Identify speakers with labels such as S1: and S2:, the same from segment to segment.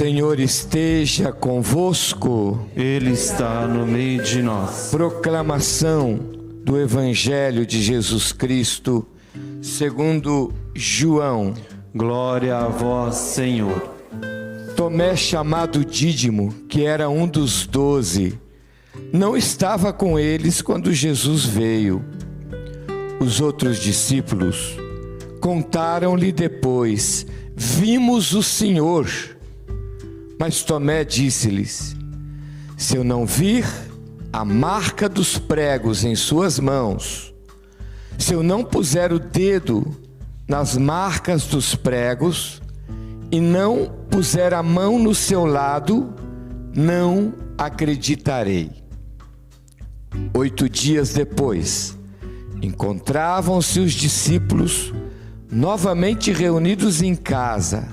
S1: Senhor esteja convosco.
S2: Ele está no meio de nós.
S1: Proclamação do Evangelho de Jesus Cristo, segundo João.
S2: Glória a vós, Senhor.
S1: Tomé, chamado Dídimo, que era um dos 12, não estava com eles quando Jesus veio. Os outros discípulos contaram-lhe depois: vimos o Senhor. Mas Tomé disse-lhes: se eu não vir a marca dos pregos em suas mãos, se eu não puser o dedo nas marcas dos pregos e não puser a mão no seu lado, não acreditarei. 8 dias depois, encontravam-se os discípulos novamente reunidos em casa,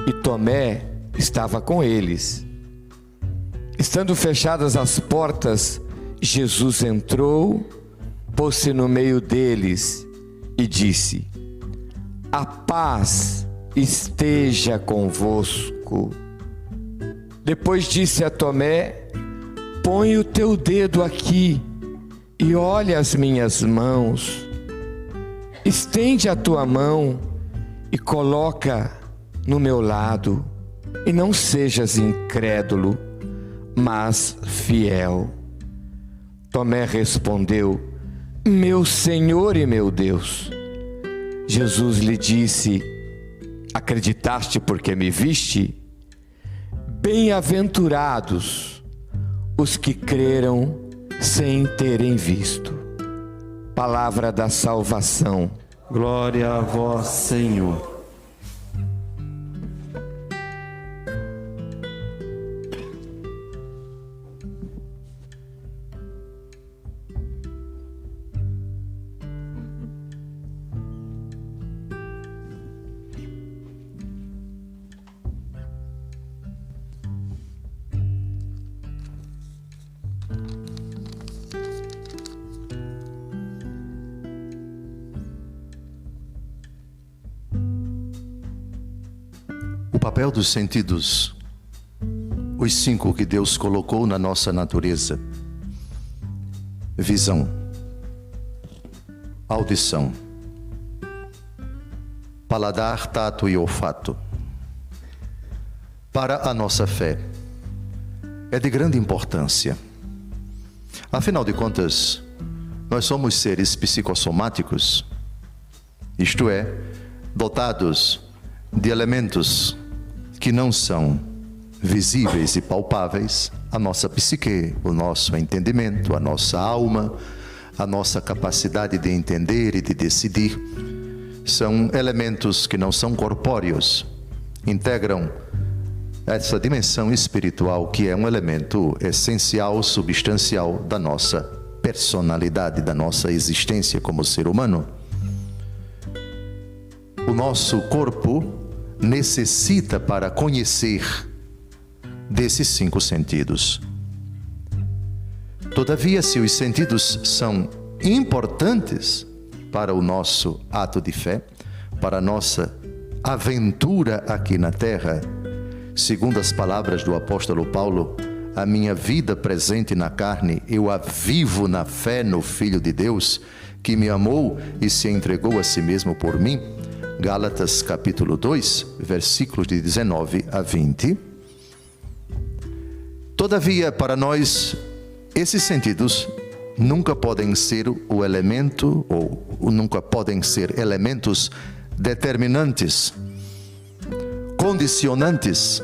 S1: e Tomé estava com eles. Estando fechadas as portas, Jesus entrou, pôs-se no meio deles e disse: a paz esteja convosco. Depois disse a Tomé: põe o teu dedo aqui e olha as minhas mãos. Estende a tua mão e coloca no meu lado, e não sejas incrédulo, mas fiel. Tomé respondeu: meu Senhor e meu Deus. Jesus lhe disse: acreditaste porque me viste? Bem-aventurados os que creram sem terem visto. Palavra da salvação.
S2: Glória a vós, Senhor.
S3: O papel dos sentidos, os 5 que Deus colocou na nossa natureza: visão, audição, paladar, tato e olfato. Para a nossa fé, é de grande importância. Afinal de contas, nós somos seres psicossomáticos, isto é, dotados de elementos que não são visíveis e palpáveis. A nossa psique, o nosso entendimento, a nossa alma, a nossa capacidade de entender e de decidir, são elementos que não são corpóreos, integram essa dimensão espiritual que é um elemento essencial, substancial da nossa personalidade, da nossa existência como ser humano. O nosso corpo necessita, para conhecer, desses 5 sentidos. Todavia, se os sentidos são importantes para o nosso ato de fé, para a nossa aventura aqui na terra, segundo as palavras do apóstolo Paulo: a minha vida presente na carne, eu a vivo na fé no Filho de Deus, que me amou e se entregou a si mesmo por mim. Gálatas capítulo 2, versículos de 19 a 20. Todavia, para nós, esses sentidos nunca podem ser o elemento, ou nunca podem ser elementos determinantes, condicionantes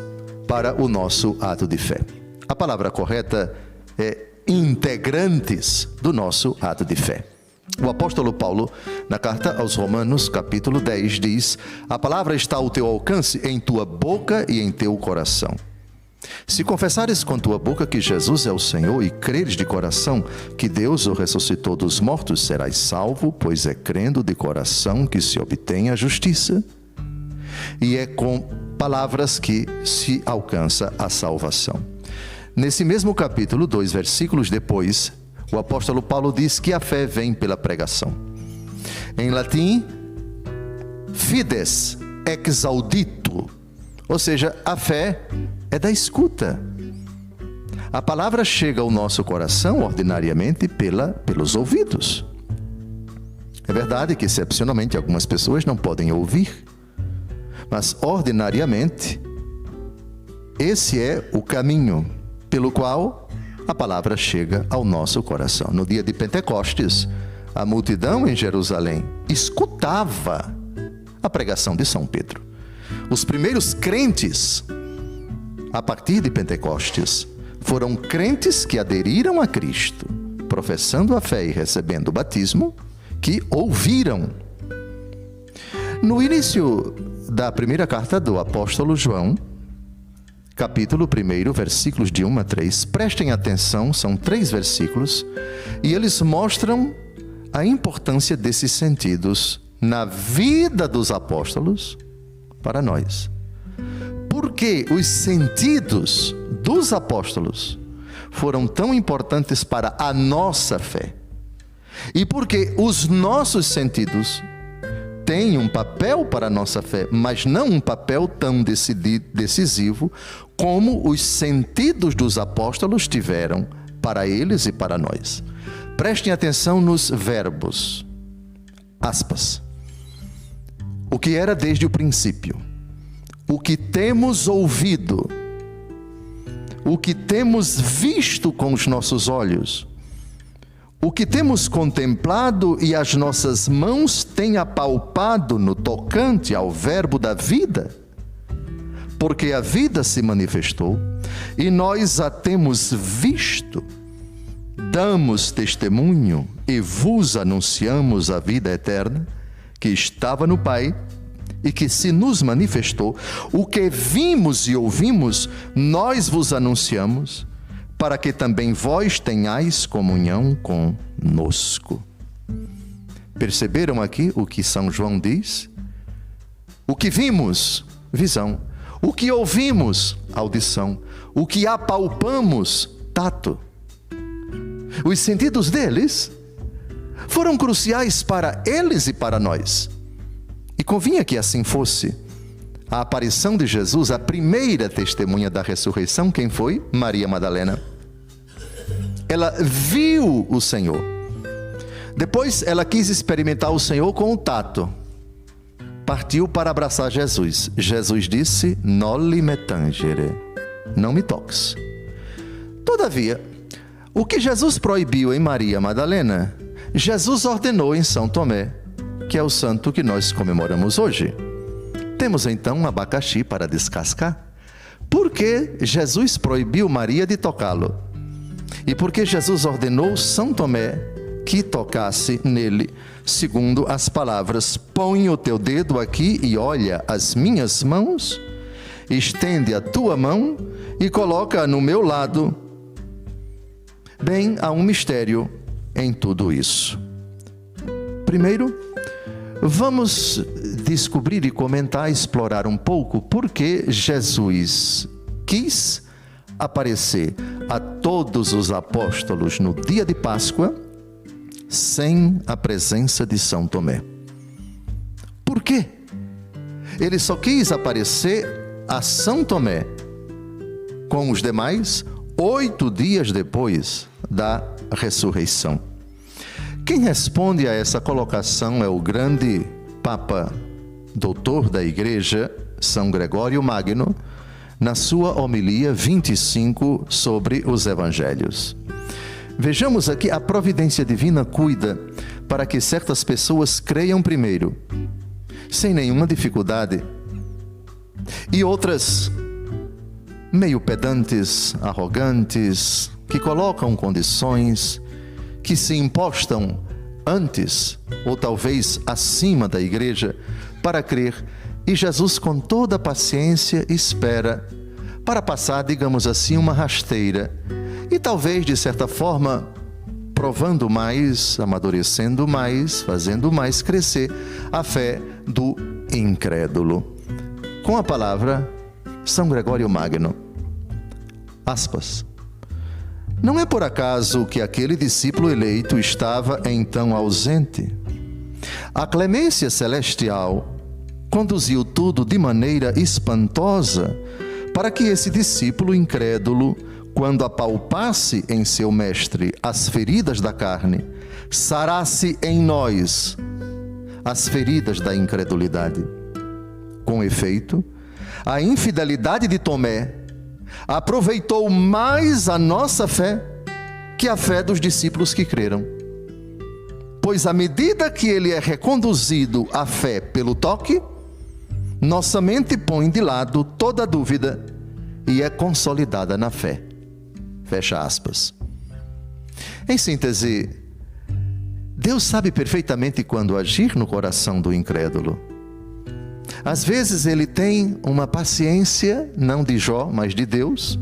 S3: para o nosso ato de fé. A palavra correta é integrantes do nosso ato de fé. O apóstolo Paulo, na carta aos Romanos, capítulo 10, diz: a palavra está ao teu alcance, em tua boca e em teu coração. Se confessares com tua boca que Jesus é o Senhor e creres de coração que Deus o ressuscitou dos mortos, serás salvo, pois é crendo de coração que se obtém a justiça. E é com palavras que se alcança a salvação. Nesse mesmo capítulo, 2 versículos depois, o apóstolo Paulo diz que a fé vem pela pregação. Em latim, fides ex audito, Ou seja, a fé é da escuta. A palavra chega ao nosso coração ordinariamente pelos ouvidos. É verdade que, excepcionalmente, algumas pessoas não podem ouvir, mas ordinariamente, esse é o caminho pelo qual a palavra chega ao nosso coração. No dia de Pentecostes, a multidão em Jerusalém escutava a pregação de São Pedro. Os primeiros crentes, a partir de Pentecostes, foram crentes que aderiram a Cristo, professando a fé e recebendo o batismo, que ouviram. No início da primeira carta do apóstolo João, capítulo 1, versículos de 1 a 3, prestem atenção, são 3 versículos, e eles mostram a importância desses sentidos na vida dos apóstolos para nós. Porque os sentidos dos apóstolos foram tão importantes para a nossa fé. E porque os nossos sentidos têm um papel para a nossa fé, mas não um papel tão decisivo como os sentidos dos apóstolos tiveram para eles e para nós. Prestem atenção nos verbos. Aspas. O que era desde o princípio, o que temos ouvido, o que temos visto com os nossos olhos, o que temos contemplado e as nossas mãos têm apalpado no tocante ao verbo da vida, porque a vida se manifestou e nós a temos visto, damos testemunho e vos anunciamos a vida eterna que estava no Pai e que se nos manifestou. O que vimos e ouvimos, nós vos anunciamos, para que também vós tenhais comunhão conosco. Perceberam aqui o que São João diz? O que vimos, visão. O que ouvimos, audição. O que apalpamos, tato. Os sentidos deles foram cruciais para eles e para nós. E convinha que assim fosse. A aparição de Jesus, a primeira testemunha da ressurreição, quem foi? Maria Madalena. Ela viu o Senhor. Depois ela quis experimentar o Senhor com o tato. Partiu para abraçar Jesus. Jesus disse, noli me tangere, não me toques. Todavia, o que Jesus proibiu em Maria Madalena, Jesus ordenou em São Tomé, que é o santo que nós comemoramos hoje. Temos então um abacaxi para descascar. Por que Jesus proibiu Maria de tocá-lo? E por que Jesus ordenou São Tomé que tocasse nele, segundo as palavras, põe o teu dedo aqui e olha as minhas mãos, estende a tua mão e coloca no meu lado. Bem, há um mistério em tudo isso. Primeiro, vamos descobrir e comentar, explorar um pouco por que Jesus quis aparecer a todos os apóstolos no dia de Páscoa sem a presença de São Tomé. Por quê? Ele só quis aparecer a São Tomé com os demais 8 dias depois da ressurreição. Quem responde a essa colocação é o grande Papa Doutor da Igreja, São Gregório Magno, na sua homilia 25 sobre os Evangelhos. Vejamos aqui, a providência divina cuida para que certas pessoas creiam primeiro, sem nenhuma dificuldade, e outras, meio pedantes, arrogantes, que colocam condições, que se impostam antes, ou talvez acima da igreja, para crer, e Jesus com toda a paciência espera para passar, digamos assim, uma rasteira, e talvez de certa forma provando mais, amadurecendo mais, fazendo mais crescer a fé do incrédulo. Com a palavra, São Gregório Magno, aspas, não é por acaso que aquele discípulo eleito estava então ausente. A clemência celestial conduziu tudo de maneira espantosa para que esse discípulo incrédulo, quando apalpasse em seu mestre as feridas da carne, sarasse em nós as feridas da incredulidade. Com efeito, a infidelidade de Tomé aproveitou mais a nossa fé que a fé dos discípulos que creram. Pois à medida que ele é reconduzido à fé pelo toque, nossa mente põe de lado toda dúvida e é consolidada na fé. Fecha aspas. Em síntese, Deus sabe perfeitamente quando agir no coração do incrédulo. Às vezes ele tem uma paciência, não de Jó, mas de Deus,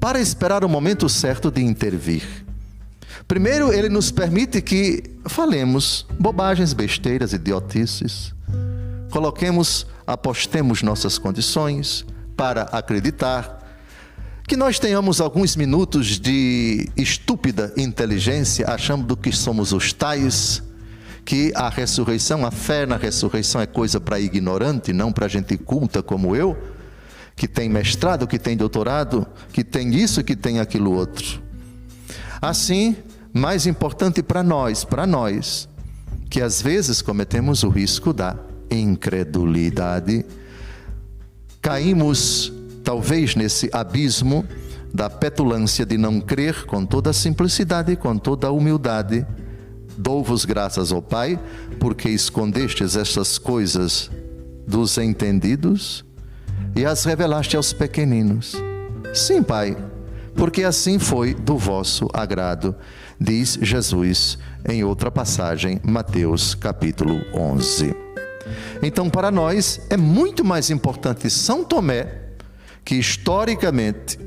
S3: para esperar o momento certo de intervir. Primeiro, ele nos permite que falemos bobagens, besteiras, idiotices. Apostemos nossas condições para acreditar. Que nós tenhamos alguns minutos de estúpida inteligência, achando que somos os tais, que a ressurreição, a fé na ressurreição é coisa para ignorante, não para gente culta como eu, que tem mestrado, que tem doutorado, que tem isso, que tem aquilo outro. Assim, mais importante para nós, que às vezes cometemos o risco da incredulidade, caímos talvez nesse abismo da petulância de não crer com toda a simplicidade e com toda a humildade. Dou-vos graças, ó Pai, porque escondestes estas coisas dos entendidos e as revelaste aos pequeninos. Sim, Pai, porque assim foi do vosso agrado, diz Jesus em outra passagem, Mateus capítulo 11. Então, para nós, é muito mais importante São Tomé, que historicamente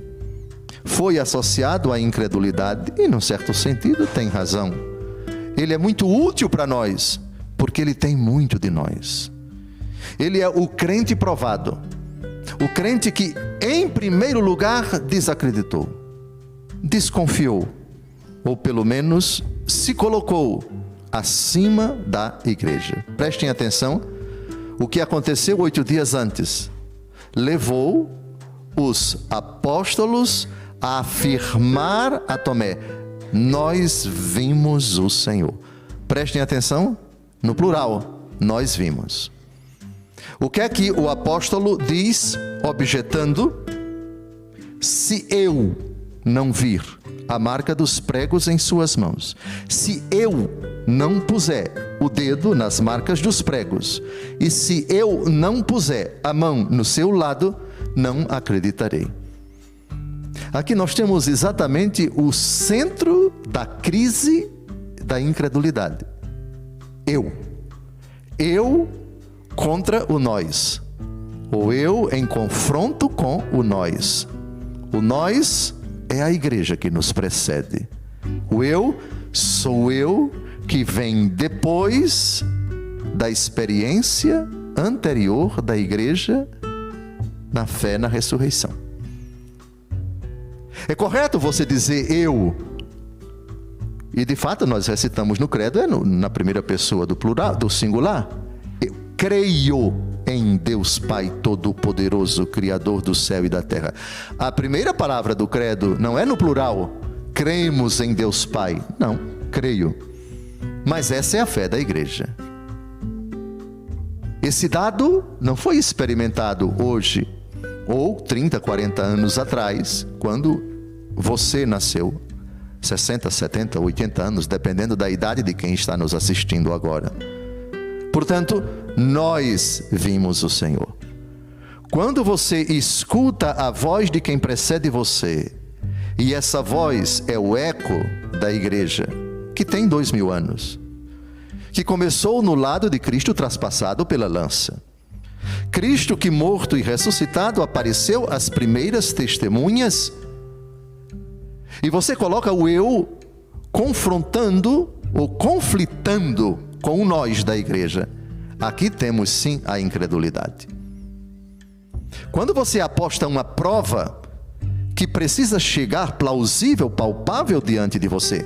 S3: foi associado à incredulidade, e num certo sentido tem razão. Ele é muito útil para nós, porque ele tem muito de nós. Ele é o crente provado, o crente que, em primeiro lugar, desacreditou, desconfiou, ou pelo menos se colocou acima da igreja. Prestem atenção, o que aconteceu 8 dias antes levou os apóstolos a afirmar a Tomé: nós vimos o Senhor. Prestem atenção, no plural, nós vimos. O que é que o apóstolo diz, objetando? Se eu não vir a marca dos pregos em suas mãos, se eu não puser o dedo nas marcas dos pregos, e se eu não puser a mão no seu lado, não acreditarei. Aqui nós temos exatamente o centro da crise da incredulidade. Eu contra o nós, ou eu em confronto com o nós. O nós é a igreja que nos precede. O eu sou eu que vem depois da experiência anterior da igreja na fé na ressurreição. É correto você dizer eu, e de fato nós recitamos no credo na primeira pessoa do plural, do singular. Eu creio em Deus Pai Todo-Poderoso, Criador do céu e da terra. A primeira palavra do credo não é no plural, cremos em Deus Pai. Não, creio. Mas essa é a fé da igreja. Esse dado não foi experimentado hoje, ou 30, 40 anos atrás, quando você nasceu, 60, 70, 80 anos, dependendo da idade de quem está nos assistindo agora. Portanto, nós vimos o Senhor. Quando você escuta a voz de quem precede você, e essa voz é o eco da igreja, que tem 2000 anos, que começou no lado de Cristo traspassado pela lança. Cristo que morto e ressuscitado apareceu às primeiras testemunhas, e você coloca o eu confrontando ou conflitando com o nós da igreja. Aqui temos sim a incredulidade. Quando você aposta uma prova que precisa chegar plausível, palpável diante de você,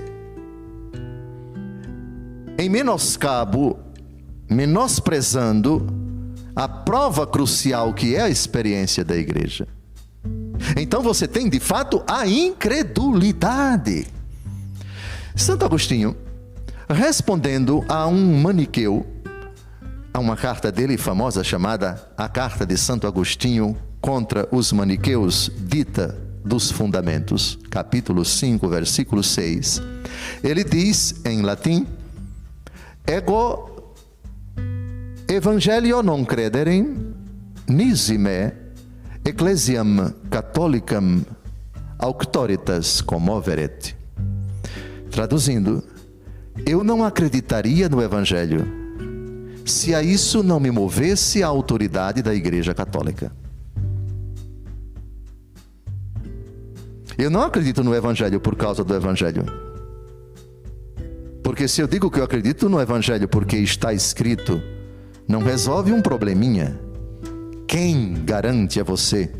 S3: em menoscabo, menosprezando a prova crucial que é a experiência da igreja. Então você tem de fato a incredulidade. Santo Agostinho, respondendo a um maniqueu, a uma carta dele famosa chamada A Carta de Santo Agostinho contra os Maniqueus, dita dos Fundamentos, capítulo 5, versículo 6, ele diz em latim: Ego evangelio non crederem, nisi me ecclesiam catholicam auctoritas commoveret. Traduzindo, eu não acreditaria no Evangelho se a isso não me movesse a autoridade da Igreja Católica. Eu não acredito no Evangelho por causa do Evangelho. Porque se eu digo que eu acredito no Evangelho porque está escrito, não resolve um probleminha. Quem garante a você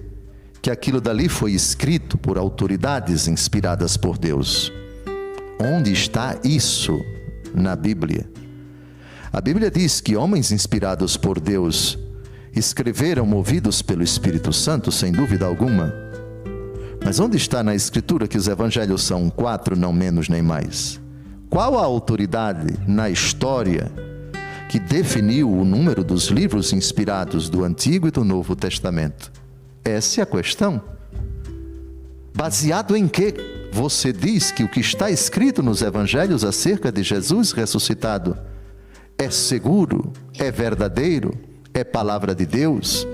S3: que aquilo dali foi escrito por autoridades inspiradas por Deus? Onde está isso na Bíblia? A Bíblia diz que homens inspirados por Deus escreveram movidos pelo Espírito Santo, sem dúvida alguma. Mas onde está na Escritura que os evangelhos são 4, não menos nem mais? Qual a autoridade na história que definiu o número dos livros inspirados do Antigo e do Novo Testamento? Essa é a questão. Baseado em que você diz que o que está escrito nos evangelhos acerca de Jesus ressuscitado é seguro, é verdadeiro, é palavra de Deus?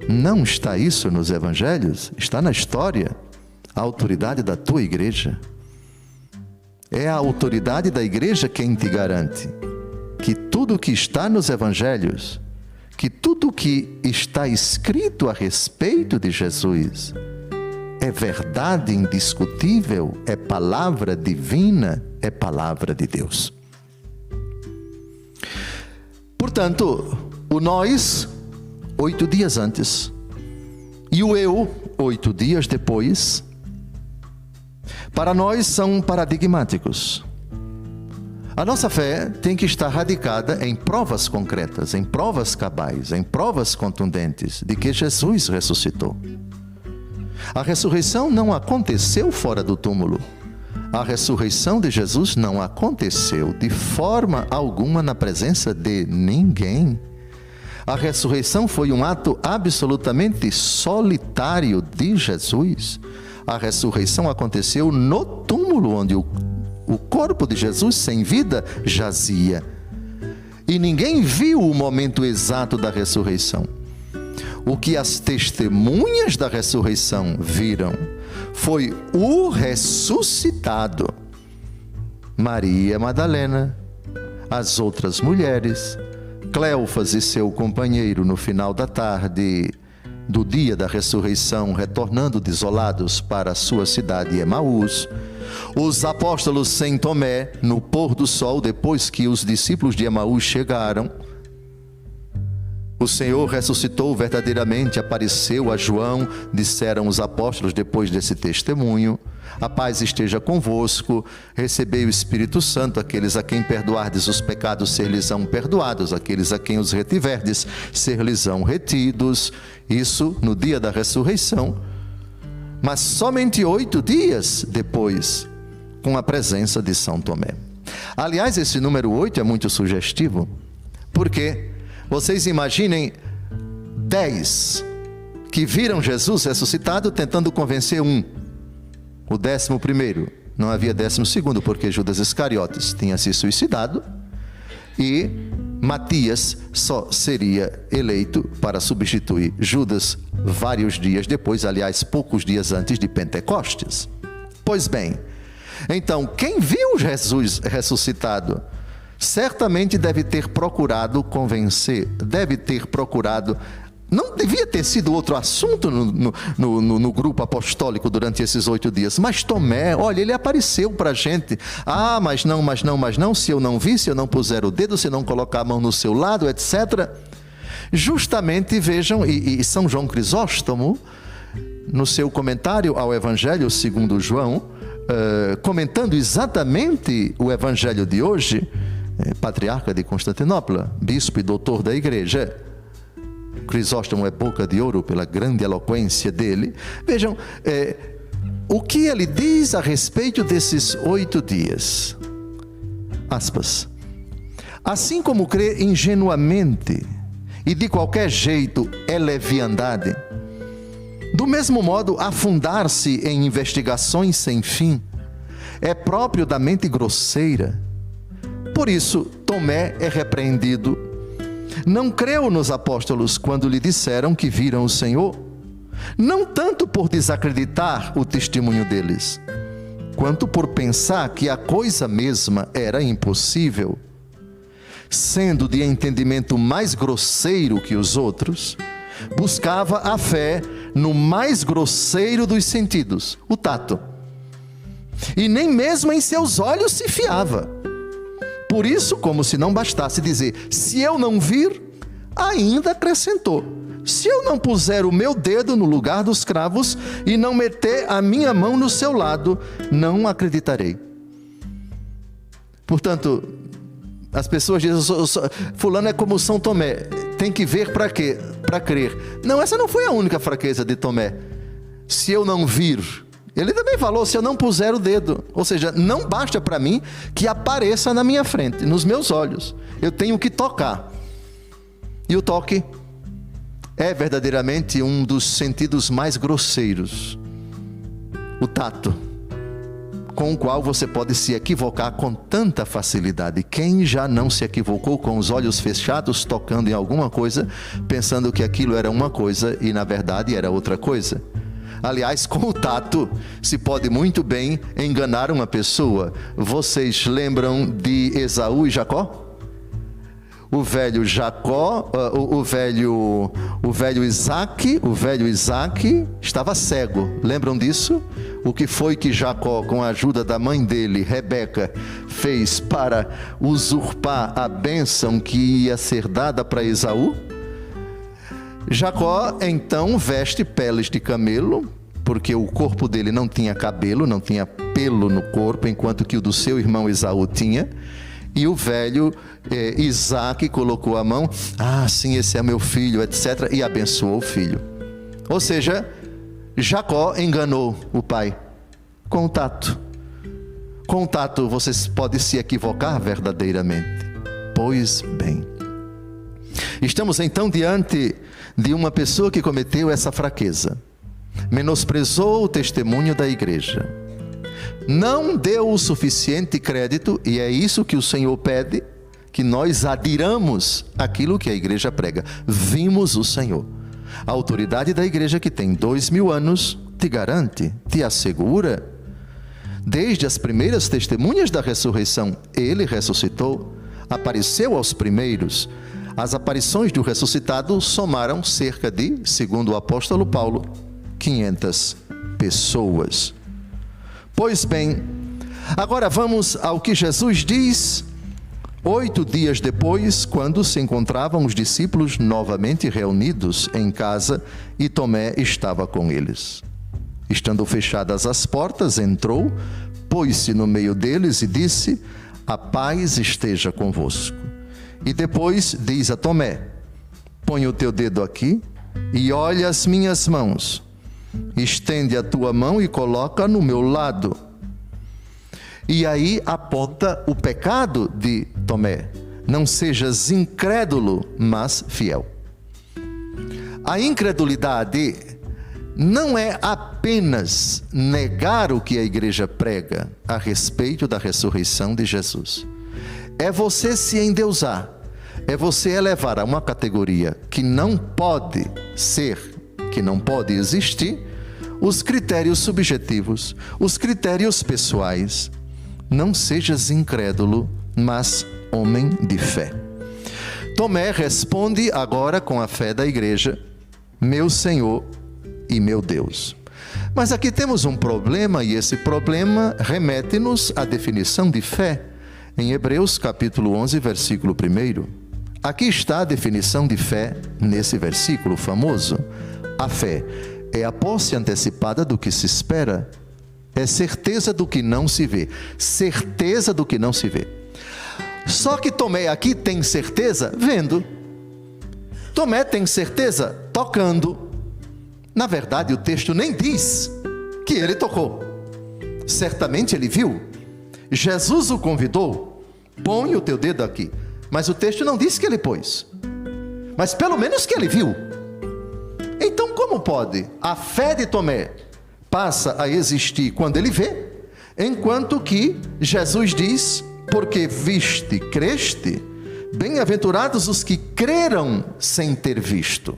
S3: Não está isso nos evangelhos, está na história. A autoridade da tua igreja. É a autoridade da igreja quem te garante que tudo o que está nos evangelhos, que tudo o que está escrito a respeito de Jesus é verdade indiscutível, é palavra divina, é palavra de Deus. Portanto, o nós, 8 dias antes, e o eu, 8 dias depois, para nós são paradigmáticos. A nossa fé tem que estar radicada em provas concretas, em provas cabais, em provas contundentes de que Jesus ressuscitou. A ressurreição não aconteceu fora do túmulo. A ressurreição de Jesus não aconteceu de forma alguma na presença de ninguém. A ressurreição foi um ato absolutamente solitário de Jesus. A ressurreição aconteceu no túmulo onde o corpo de Jesus sem vida jazia. E ninguém viu o momento exato da ressurreição. O que as testemunhas da ressurreição viram foi o ressuscitado. Maria Madalena, as outras mulheres, Cleófas e seu companheiro no final da tarde do dia da ressurreição, retornando desolados para a sua cidade Emaús, os apóstolos sem Tomé, no pôr do sol, depois que os discípulos de Emaús chegaram. O Senhor ressuscitou verdadeiramente, apareceu a João, disseram os apóstolos depois desse testemunho. A paz esteja convosco, recebei o Espírito Santo, aqueles a quem perdoardes os pecados ser-lhes-ão perdoados, aqueles a quem os retiverdes ser-lhes-ão retidos. Isso no dia da ressurreição. Mas somente 8 dias depois, com a presença de São Tomé. Aliás, esse número 8 é muito sugestivo, porque vocês imaginem 10 que viram Jesus ressuscitado tentando convencer um. O 11º, não havia 12º, porque Judas Iscariotes tinha se suicidado e Matias só seria eleito para substituir Judas vários dias depois, aliás, poucos dias antes de Pentecostes. Pois bem, então, quem viu Jesus ressuscitado certamente deve ter procurado convencer, deve ter procurado. Não devia ter sido outro assunto no grupo apostólico durante esses 8 dias. Mas Tomé, olha, ele apareceu para a gente. Ah, mas não, se eu não vi, se eu não puser o dedo, se eu não colocar a mão no seu lado, etc. Justamente, vejam, e São João Crisóstomo, no seu comentário ao Evangelho segundo João, comentando exatamente o Evangelho de hoje, patriarca de Constantinopla, bispo e doutor da igreja. Crisóstomo é boca de ouro pela grande eloquência dele. Vejam, o que ele diz a respeito desses 8 dias. Aspas. Assim como crê ingenuamente e de qualquer jeito é leviandade, do mesmo modo afundar-se em investigações sem fim é próprio da mente grosseira. Por isso Tomé é repreendido. Não creu nos apóstolos quando lhe disseram que viram o Senhor, não tanto por desacreditar o testemunho deles, quanto por pensar que a coisa mesma era impossível. Sendo de entendimento mais grosseiro que os outros, buscava a fé no mais grosseiro dos sentidos, o tato. E nem mesmo em seus olhos se fiava. Por isso, como se não bastasse dizer, se eu não vir, ainda acrescentou, se eu não puser o meu dedo no lugar dos cravos e não meter a minha mão no seu lado, não acreditarei. Portanto, as pessoas dizem, fulano é como São Tomé, tem que ver para quê? Para crer. Não, essa não foi a única fraqueza de Tomé. Se eu não vir, ele também falou, se eu não puser o dedo, ou seja, não basta para mim que apareça na minha frente, nos meus olhos, eu tenho que tocar. E o toque é verdadeiramente um dos sentidos mais grosseiros, o tato, com o qual você pode se equivocar com tanta facilidade. Quem já não se equivocou com os olhos fechados, tocando em alguma coisa, pensando que aquilo era uma coisa e na verdade era outra coisa? Aliás, com o tato se pode muito bem enganar uma pessoa. Vocês lembram de Esaú e Jacó? O velho Jacó, o velho Isaac estava cego. Lembram disso? O que foi que Jacó, com a ajuda da mãe dele, Rebeca, fez para usurpar a bênção que ia ser dada para Esaú? Jacó então veste peles de camelo, porque o corpo dele não tinha cabelo, não tinha pelo no corpo, enquanto que o do seu irmão Esaú tinha. E o velho Isaac colocou a mão, sim, esse é meu filho, etc., e abençoou o filho. Ou seja, Jacó enganou o pai com o tato. Com o tato você pode se equivocar verdadeiramente. Pois bem, estamos então diante de uma pessoa que cometeu essa fraqueza, menosprezou o testemunho da igreja, não deu o suficiente crédito, e é isso que o Senhor pede, que nós adiramos aquilo que a igreja prega. Vimos o Senhor. A autoridade da igreja, que tem 2000 anos, te garante, te assegura, desde as primeiras testemunhas da ressurreição, ele ressuscitou, apareceu aos primeiros. As aparições do ressuscitado somaram cerca de, segundo o apóstolo Paulo, 500 pessoas. Pois bem, agora vamos ao que Jesus diz 8 dias depois, quando se encontravam os discípulos novamente reunidos em casa e Tomé estava com eles. Estando fechadas as portas, entrou, pôs-se no meio deles e disse, a paz esteja convosco. E depois diz a Tomé, põe o teu dedo aqui e olha as minhas mãos. Estende a tua mão e coloca no meu lado. E aí aponta o pecado de Tomé. Não sejas incrédulo, mas fiel. A incredulidade não é apenas negar o que a igreja prega a respeito da ressurreição de Jesus. É você se endeusar, é você elevar a uma categoria que não pode ser, que não pode existir, os critérios subjetivos, os critérios pessoais. Não sejas incrédulo, mas homem de fé. Tomé responde agora com a fé da igreja, meu Senhor e meu Deus. Mas aqui temos um problema, e esse problema remete-nos à definição de fé. Em Hebreus capítulo 11, versículo 1. Aqui está a definição de fé nesse versículo famoso. A fé é a posse antecipada do que se espera, é certeza do que não se vê. Certeza do que não se vê. Só que Tomé aqui tem certeza vendo. Tomé tem certeza tocando. Na verdade, o texto nem diz que ele tocou. Certamente ele viu. Jesus o convidou. Põe o teu dedo aqui. Mas o texto não diz que ele pôs. Mas pelo menos que ele viu. Então como pode? A fé de Tomé passa a existir quando ele vê, enquanto que Jesus diz, porque viste, creste, bem-aventurados os que creram sem ter visto.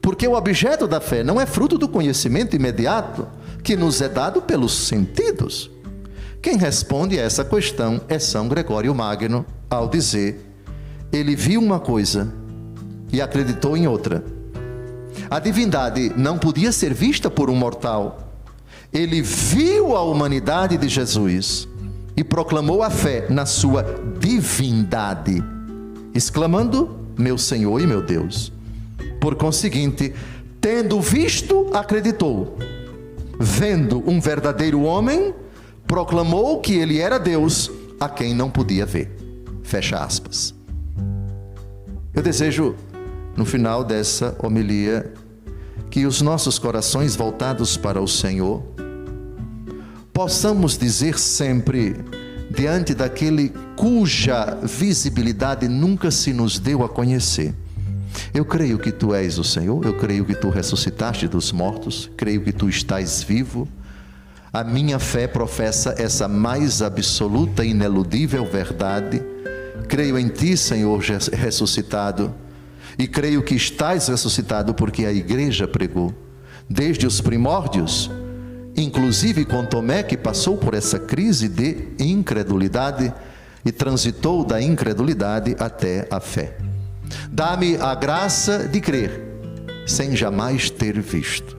S3: Porque o objeto da fé não é fruto do conhecimento imediato que nos é dado pelos sentidos. Quem responde a essa questão é São Gregório Magno, ao dizer, ele viu uma coisa e acreditou em outra. A divindade não podia ser vista por um mortal. Ele viu a humanidade de Jesus e proclamou a fé na sua divindade, exclamando, meu Senhor e meu Deus. Por conseguinte, tendo visto, acreditou. Vendo um verdadeiro homem, proclamou que ele era Deus, a quem não podia ver. Fecha aspas. Eu desejo, no final dessa homilia, que os nossos corações voltados para o Senhor, possamos dizer sempre, diante daquele cuja visibilidade nunca se nos deu a conhecer, eu creio que Tu és o Senhor, eu creio que Tu ressuscitaste dos mortos, creio que Tu estás vivo. A minha fé professa essa mais absoluta e ineludível verdade. Creio em Ti, Senhor ressuscitado, e creio que estás ressuscitado porque a igreja pregou, desde os primórdios, inclusive com Tomé, que passou por essa crise de incredulidade e transitou da incredulidade até a fé. Dá-me a graça de crer, sem jamais ter visto.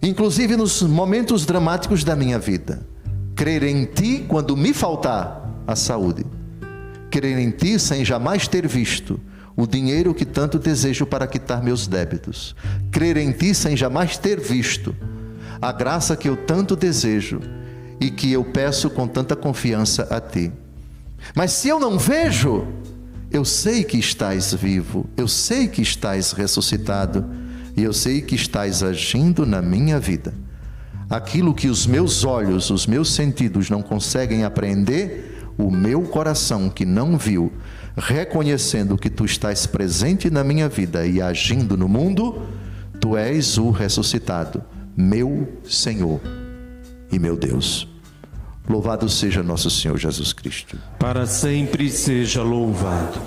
S3: Inclusive nos momentos dramáticos da minha vida, crer em Ti quando me faltar a saúde, crer em Ti sem jamais ter visto o dinheiro que tanto desejo para quitar meus débitos, crer em Ti sem jamais ter visto a graça que eu tanto desejo e que eu peço com tanta confiança a Ti. Mas se eu não vejo, eu sei que estás vivo, eu sei que estás ressuscitado e eu sei que estás agindo na minha vida. Aquilo que os meus olhos, os meus sentidos não conseguem apreender, o meu coração que não viu, reconhecendo que Tu estás presente na minha vida e agindo no mundo, Tu és o ressuscitado, meu Senhor e meu Deus. Louvado seja nosso Senhor Jesus Cristo.
S2: Para sempre seja louvado.